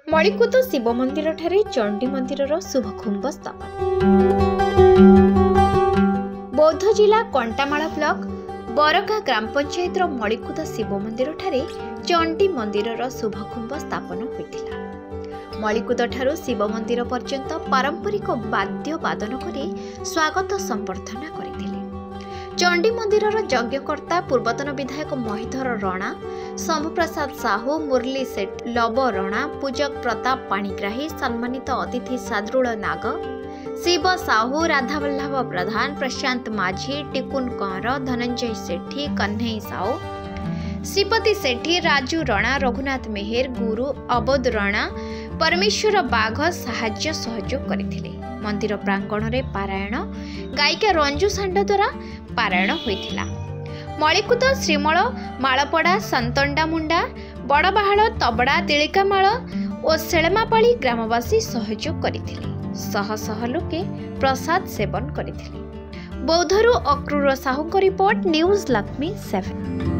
मणिकूद शिव मंदिर ठारे चंडी मंदिर शुभकुंभ स्थापन। बौद्ध जिला कंटामाला ब्लॉक बरगा ग्राम पंचायत मणिकूद शिव मंदिर ठारे चंडी मंदिर शुभकुंभ स्थापन होइतिला। मणिकूद ठारू शिव मंदिर पर्यंत पारंपरिक वाद्य वादन करी स्वागत संबर्धना करथिले। चंडी मंदिर यज्ञकर्ता पूर्वतन विधायक महिधर रणा, शंभुप्रसाद साहू, मुरली सेठ, लव रणा, पूजक प्रताप पाणिग्राही, सम्मानित अतिथि साद्रुल नाग, शिव साहू, राधावल्लभ प्रधान, प्रशांत माझी, टिकुन कंवर, धनंजय सेठी, कन्हई साहू, श्रीपति सेठी, राजू रणा, रघुनाथ मेहेर, गुरु अबोध रणा, परमेश्वर बाघ साहाय्य सहयोग करथिले। मंदिर प्रांगण में पारायण गायिका रंजू सांड द्वारा पारायण होइथिला। मणिकूद, श्रीमल, मालपड़ा, संतंडा मुंडा, बड़बाहाल, तबड़ा, तिलिकामाल और शेलमापाली ग्रामवासी सहयोग करथिले। शह शह लोके प्रसाद सेवन करथिले। बौद्धरू अक्रूर साहू रिपोर्ट, न्यूज लक्ष्मी 7।